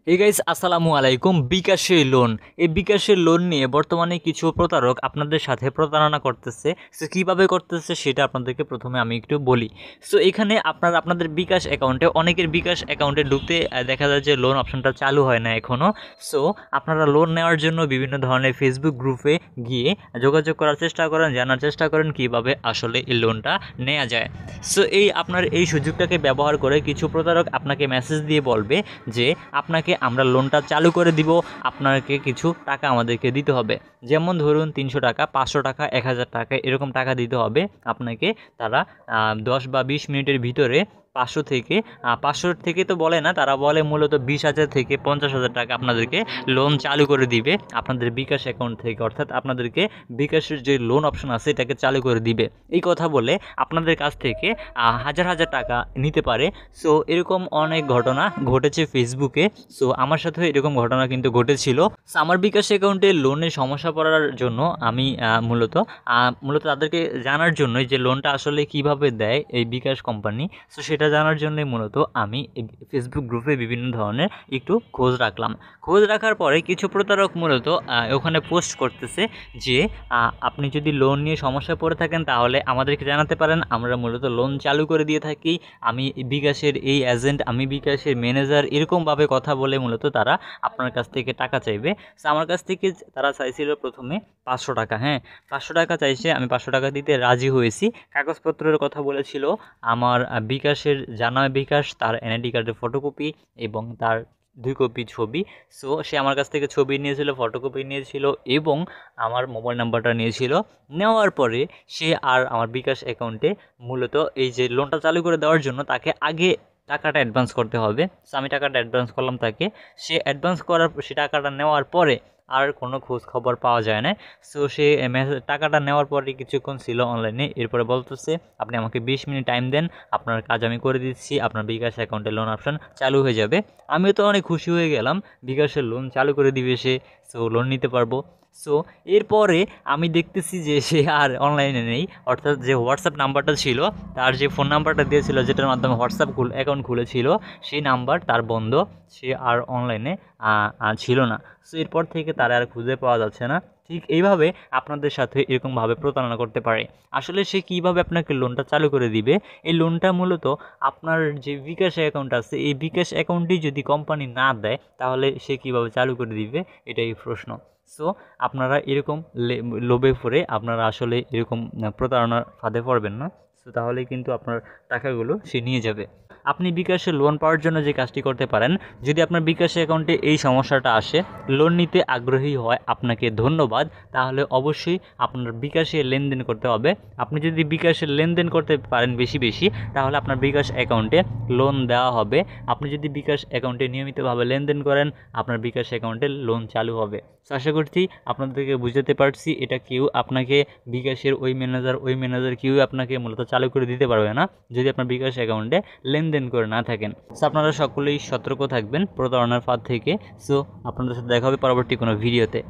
এই গাইস আসসালামু আলাইকুম। বিকাশের লোন, এই বিকাশের লোন নিয়ে বর্তমানে কিছু প্রতারক আপনাদের সাথে প্রতারণা করতেছে। সো কীভাবে করতেছে সেটা আপনাদেরকে প্রথমে আমি একটু বলি। সো এখানে আপনাদের বিকাশ অ্যাকাউন্টে, অনেকের বিকাশ অ্যাকাউন্টে ঢুকতে দেখা যায় যে লোন অপশনটা চালু হয় না এখনও। সো আপনারা লোন নেওয়ার জন্য বিভিন্ন ধরনের ফেসবুক গ্রুপে গিয়ে যোগাযোগ করার চেষ্টা করেন, জানার চেষ্টা করেন কীভাবে আসলে এই লোনটা নেওয়া যায়। সো আপনার এই সুযোগটাকে ব্যবহার করে কিছু প্রতারক আপনাকে মেসেজ দিয়ে বলবে যে আপনাকে আমরা লোনটা চালু করে দিব, আপনাকে কিছু টাকা আমাদেরকে দিতে হবে। যেমন ধরুন 300 টাকা, 500 টাকা, 1000 টাকা এরকম টাকা দিতে হবে আপনাকে। তারা 10 বা 20 মিনিটের ভিতরে 500 থেকে তো বলে না, তারা বলে মূলত 20,000 থেকে 50,000 টাকা আপনাদেরকে লোন চালু করে দিবে আপনাদের বিকাশ অ্যাকাউন্ট থেকে। অর্থাৎ আপনাদেরকে বিকাশের যে লোন অপশন আছে এটাকে চালু করে দিবে এই কথা বলে আপনাদের কাছ থেকে হাজার হাজার টাকা নিতে পারে। সো এরকম অনেক ঘটনা ঘটেছে ফেসবুকে। সো আমার সাথেও এরকম ঘটনা কিন্তু ঘটেছিল। সো আমার বিকাশ অ্যাকাউন্টে লোনের সমস্যা পড়ার জন্য আমি মূলত তাদেরকে জানার জন্যই যে লোনটা আসলে কিভাবে দেয় এই বিকাশ কোম্পানি। সো সেটা জানার জন্যই মূলত আমি ফেসবুক গ্রুপে বিভিন্ন ধরনের একটু খোঁজ রাখলাম। খোঁজ রাখার পরে কিছু প্রতারক মূলত ওখানে পোস্ট করতেছে যে আপনি যদি লোন নিয়ে সমস্যায় পড়ে থাকেন তাহলে আমাদেরকে জানাতে পারেন, আমরা মূলত লোন চালু করে দিয়ে থাকি। আমি বিকাশের এই এজেন্ট, আমি বিকাশের ম্যানেজার, এরকমভাবে কথা বলে মূলত তারা আপনার কাছ থেকে টাকা চাইবে। সো আমার কাছ থেকে তারা চাইছিল প্রথমে 500 টাকা। হ্যাঁ, 500 টাকা চাইছে, আমি 500 টাকা দিতে রাজি হয়েছি। কাগজপত্রের কথা বলেছিল, আমার বিকাশের জানা বিকাশ, তার এনআইডি কার্ডের ফটোকপি এবং তার 2 কপি ছবি। সো সে আমার কাছ থেকে ছবি নিয়েছিল, ফটোকপি নিয়েছিল এবং আমার মোবাইল নাম্বারটা নিয়েছিল। নেওয়ার পরে সে আর আমার বিকাশ অ্যাকাউন্টে মূলত এই যে লোনটা চালু করে দেওয়ার জন্য তাকে আগে টাকাটা অ্যাডভান্স করতে হবে। সো আমি টাকাটা অ্যাডভান্স করলাম তাকে। সে অ্যাডভান্স করার সে টাকাটা নেওয়ার পরে আর কোনো খোঁজ খবর পাওয়া যায় না। সো সে টাকাটা নেওয়ার পরে কিছুক্ষণ ছিল অনলাইনে, এরপরে বলতেছে আপনি আমাকে 20 মিনিট টাইম দেন, আপনার কাজ আমি করে দিচ্ছি, আপনার বিকাশ অ্যাকাউন্টে লোন অপশন চালু হয়ে যাবে। আমিও তো অনেক খুশি হয়ে গেলাম, বিকাশের লোন চালু করে দিবে সে। সো লোন নিতে পারবো। সো এরপরে আমি দেখতেছি যে সে আর অনলাইনে নেই। অর্থাৎ যে হোয়াটসঅ্যাপ নাম্বারটা ছিল, তার যে ফোন নাম্বারটা দিয়েছিল যেটার মাধ্যমে হোয়াটসঅ্যাপ অ্যাকাউন্ট খুলেছিল, সেই নাম্বার তার বন্ধ, সে আর অনলাইনে ছিল না। সো এরপর থেকে তার আর খুঁজে পাওয়া যাচ্ছে না। ঠিক এইভাবে আপনাদের সাথে এরকমভাবে প্রতারণা করতে পারে। আসলে সে কীভাবে আপনাকে লোনটা চালু করে দিবে, এই লোনটা মূলত আপনার যে বিকাশ অ্যাকাউন্ট আছে, এই বিকাশ অ্যাকাউন্টটি যদি কোম্পানি না দেয় তাহলে সে কীভাবে চালু করে দিবে, এটাই প্রশ্ন। সো আপনারা এরকম লোভে পড়ে আপনারা আসলে এরকম প্রতারণার ফাঁদে পড়বেন না। সো তাহলেই কিন্তু আপনার টাকাগুলো সে নিয়ে যাবে। আপনি বিকাশে লোন পাওয়ার জন্য যে কাজটি করতে পারেন, যদি আপনার বিকাশ অ্যাকাউন্টে এই সমস্যাটা আসে, লোন নিতে আগ্রহী হয় আপনাকে ধন্যবাদ, তাহলে অবশ্যই আপনার বিকাশে লেনদেন করতে হবে। আপনি যদি বিকাশে লেনদেন করতে পারেন বেশি বেশি, তাহলে আপনার বিকাশ অ্যাকাউন্টে লোন দেওয়া হবে। আপনি যদি বিকাশ অ্যাকাউন্টে নিয়মিতভাবে লেনদেন করেন, আপনার বিকাশ অ্যাকাউন্টে লোন চালু হবে। সো আশা করছি আপনাদেরকে বুঝাতে পারছি। এটা কেউ আপনাকে বিকাশের ওই ম্যানেজার কেউ আপনাকে মূলত চালু করে দিতে পারবে না যদি আপনার বিকাশ অ্যাকাউন্টে লেনদেন করে না থাকেন। সো আপনারা সকলেই সতর্ক থাকবেন প্রতারণার ফাঁদ থেকে। সো আপনাদের সাথে দেখা হবে পরবর্তী কোনো ভিডিওতে।